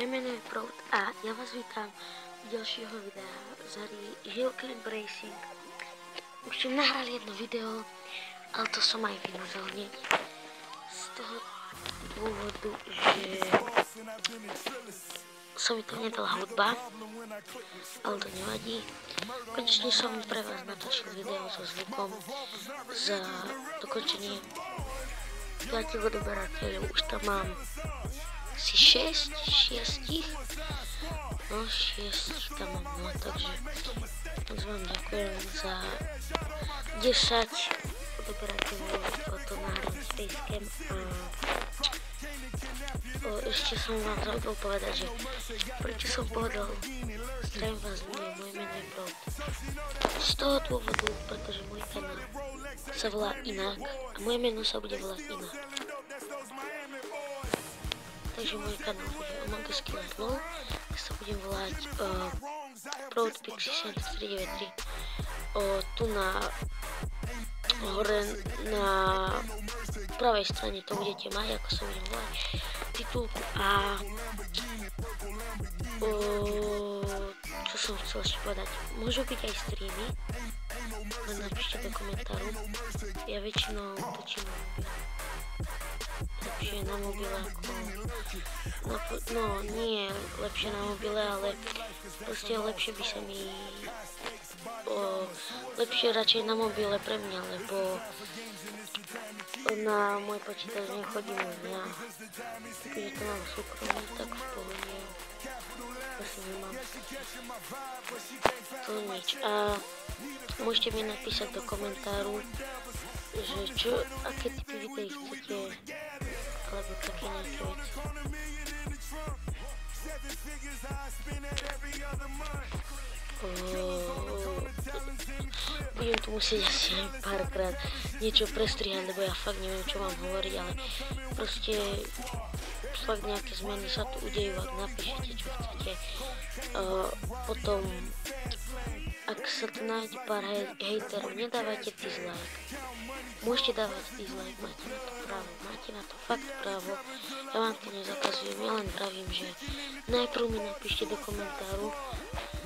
moje meno je Proud a ja vás vítam u ďalšieho videa z hry Hillclimb Racing. Už som nahral jedno video, ale to som aj vymazal hneď. Z toho dôvodu, že sa mi to nedala hudba, ale to nevadí. Konečne som pre vás natočil video so zvukom za dokončenie 5 odberateľov. Už tam mám asi 6 tam mám, no takže vám ďakujem za 10 odberateľov o to nahrať Facecam a ešte som vám zabudol povedať, že prečo som povedal zdravím vás, moje meno je Proud. Z toho dôvodu, pretože môj kanál sa volá inak a moje meno sa bude volať inak. Takže môj kanál bude Among Us Killer LOL, ja sa budem volať ProudPixie7393. Tu na hore na pravej strane to budete mať, ako sa budem volať, titulku a čo som chcel ešte povedať, môžu byť aj streamy, len napíšte do komentáru, ja väčšinou točím na mobile. Lepšie na mobile ako no nie lepšie na mobile, ale proste lepšie by sa mi lepšie radšej na mobile pre mňa, lebo na môj počítač nechodím ja, keďže to mám súkromne, tak v pohode asi nemám to nič. A môžete mi napísať do komentáru, že aké typy videí chcete, alebo také nejaké veci. Budem tu musieť asi párkrát niečo prestrihať, lebo ja fakt neviem, čo mám hovoriť, ale proste fakt nejaké zmeny sa tu udejú, ak napíšete, čo chcete. Potom, ak sa tu nájde pár hejterov, nedávajte dislike. Môžete dávať dislike, máte na to právo, máte na to fakt právo. Ja vám to nezakazujem, ja len pravím, že najprv mi napíšte do komentáru,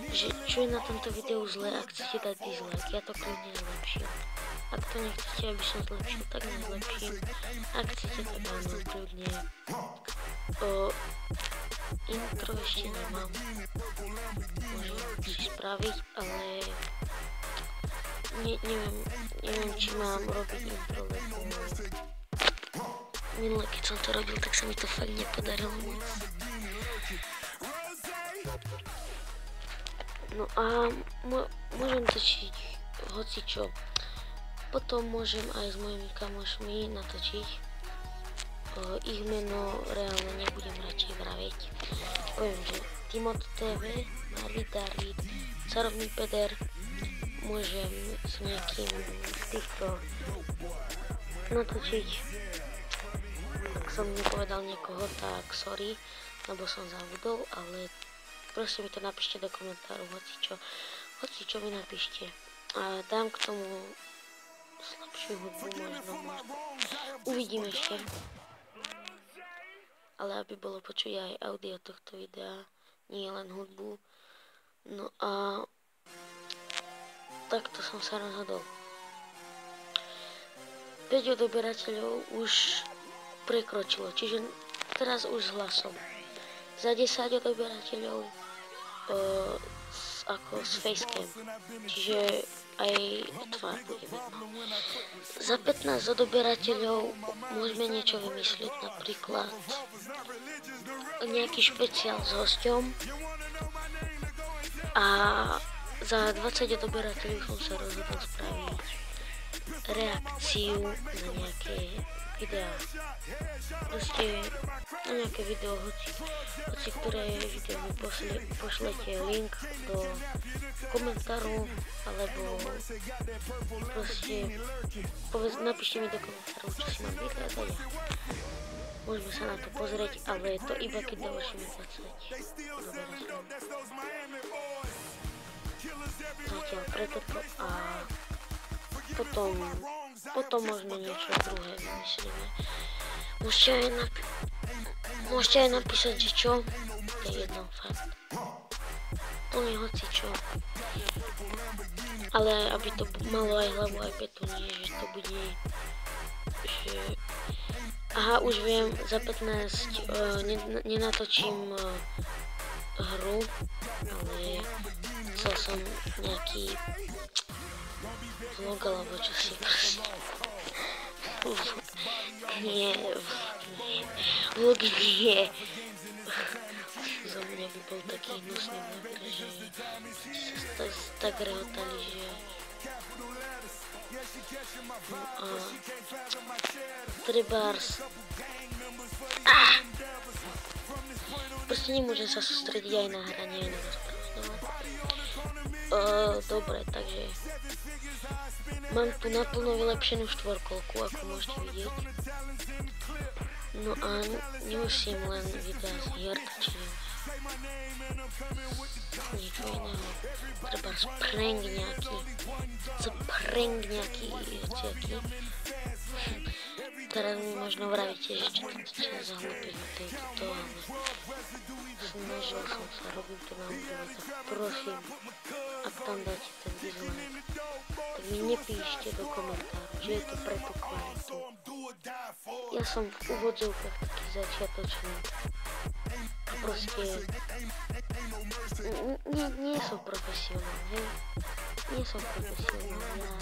že čo je na tomto videu zlé, ak chcete dať dislike, ja to kľudne zlepším. Ak to nechcete, aby som zlepšil, tak nezlepším. Ak chcete, tak áno, kľudne. Intro ešte nemám. Môžem si spraviť, ale neviem, či mám robiť intro, lebo minule, keď som to robil, tak sa mi to fakt nepodarilo moc. No a môžem točiť hocičo. Potom môžem aj s mojimi kamošmi natočiť. Ich meno reálne nebudem radšej vraviť. Poviem, že Timot TV, Marvit David, Carovný Peder. Môžem s nejakým z týchto natočiť. Ak som nepovedal niekoho, tak sorry, lebo som zabudol, ale prosím mi to napíšte do komentáru, hocičo mi napíšte. A dám k tomu slabšiu hudbu, možno. Uvidím ešte. Ale aby bolo počuť aj audio tohto videa, nie len hudbu. No a takto som sa rozhodol. 5 odberateľov už prekročilo, čiže teraz už s hlasom. Za 10 odberateľov ako s Facecam, čiže aj tvár bude vidno. Za 15 odberateľov môžeme niečo vymyslieť, napríklad nejaký špeciál s hosťom a za 20 odberateľov som sa rozhodol spraviť reakciu na nejaké videá. Proste na nejaké video, hoci ktoré video mi pošlete link do komentáru, alebo proste napíšte mi do komentáru, čo si mám vyhľadať a ja. Môžeme sa na to pozrieť, ale je to iba keď dovršíme 20 odberateľov. Zatiaľ preto a potom možno niečo druhé vymyslíme. Môžete aj napísať, že čo to je jedno, fakt. Plne hocičo. Ale aby to malo aj hlavu, aj petu, nie, že to bude, že... Aha, už viem, za 15 nenatočím hru, ale chcel som nejaký vlog alebo čosi proste. Vlog nie. Za mňa by bol taký hnusný vlog, že sa tak rehotali, že... No a... Trebárs... Proste nemôžem sa sústrediť aj na hranie, aj na rozprávanie. Dobre, takže... Mám tu naplno vylepšenú štvorkolku, ako môžete vidieť. No a nemusím len videá z hier, či niečo iného. Treba prank nejaký, hociaký. Teraz mi možno vravíte, že čo za hlúpy na tejto, ale snažil som sa, robím to naozaj, tak prosím, ak tam dáte ten dislike, tak mi nepíšte do komentáru, že je to pre tú kvalitu. Ja som v úvodzovkách taký začiatočný. A proste... Nie som profesionál, hej? Nie som profesionál, ja...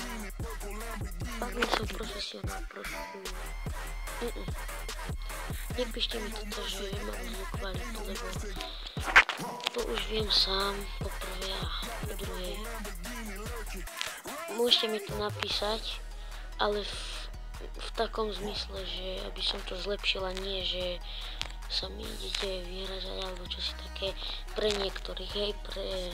Fakt nie som profesionál, prosím. Nepíšte mi toto, že mám zlú kvalitu, lebo to už viem sám, po prvé a po druhej. Môžete mi to napísať, ale v takom zmysle, že aby som to zlepšila, nie že sa mi idete vyhražať alebo čosi také pre niektorých, hej, pre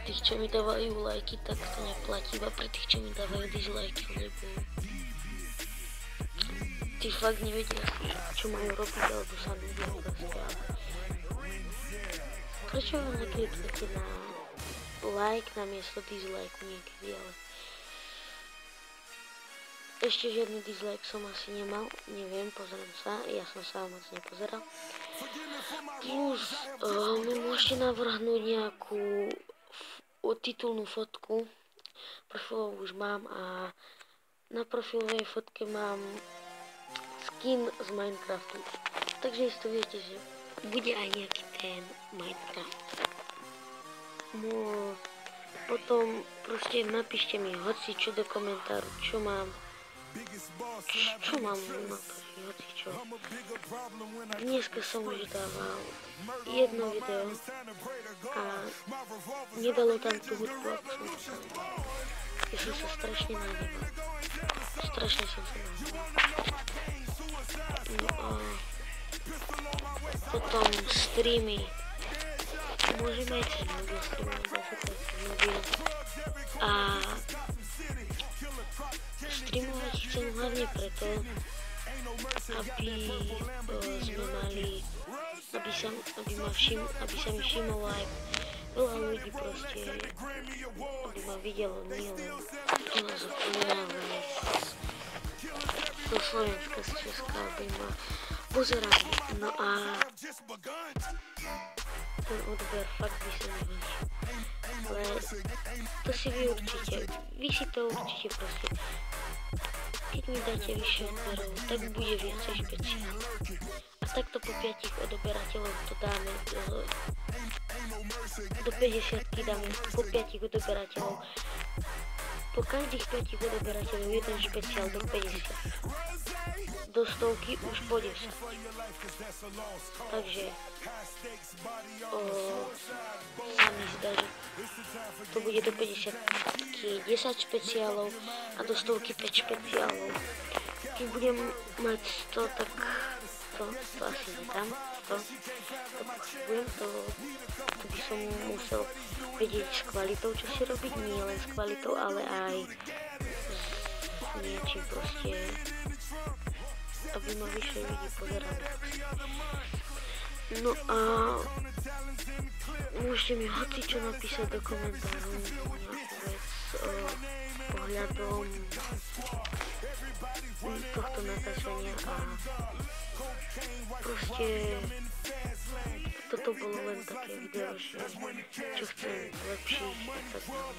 tých, čo mi dávajú lajky, tak to neplatí, iba pre tých, čo mi dávajú dislajky, lebo tí fakt nevedia, čo majú robiť, alebo sa ľudia proste, ale prečo vám nekliknete na like namiesto dislike niekedy, ale ešte žiadny dislike som asi nemal, neviem, pozriem sa, ja som sa moc nepozeral. Plus, mi môžete navrhnúť nejakú titulnú fotku, profilovú už mám a na profilovej fotke mám skin z Minecraftu, takže isto viete, že bude aj nejaký ten Minecraft. No, potom proste napíšte mi hoci čo do komentáru, čo mám natáčiť, hoci čo. Dneska som už dával jedno video a nedalo tam tú hudbu, ako som to tam dal. Ja som sa strašne nahneval. Strašne som sa nahneval. No a potom streamy. Môžeme aj cez mobil streamovať, dá sa to aj cez mobil. A streamovať chcem hlavne preto, aby sme mali, aby sa mi všimlo aj veľa ľudí proste, aby ma videlo nielen u nás ale zo Slovenska, z Česka, aby ma pozerali. No a ten odber fakt by sa mi páčil. Ale to si vy si to určite proste. Keď mi dáte vyššie odberov, tak bude viacej špeciál. A takto po 5 odoberateľov to dáme do 50 dáme po 5 odoberateľov. Po každých 5 odoberateľov jeden špeciál do 50. Do 100 už po 10. Takže sa mi zdá, že to bude do 50 10 špeciálov a do 100 5 špeciálov. Keď budem mať 100, tak to asi nedám. To potrebujem, to by som musel vedieť s kvalitou, čo si robiť, nie len s kvalitou, ale aj s niečím proste, aby ma vyššie ľudí pozerali. No a môžete mi hocičo napísať do komentáru, nejakú vec ohľadom tohto natáčania a proste toto bolo len také video, že čo chcem zlepšiť a tak ďalej.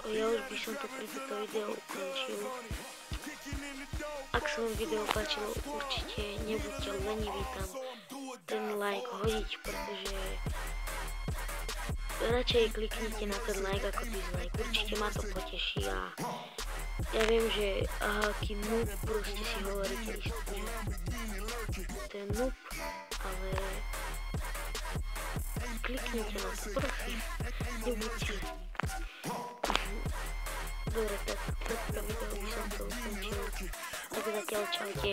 Ja už by som to pri toto video ukončil. Ak sa vám video páčilo, určite nebuďte leniví tam ten like hodiť, pretože radšej kliknite na ten like ako dislike. Určite ma to poteší a ja viem, že aký noob proste si hovoríte istý, že to je noob, ale kliknite na to, prosím, nebuďte. Dobre, tak toto video by som to ukončil. Tak zatiaľ čaute.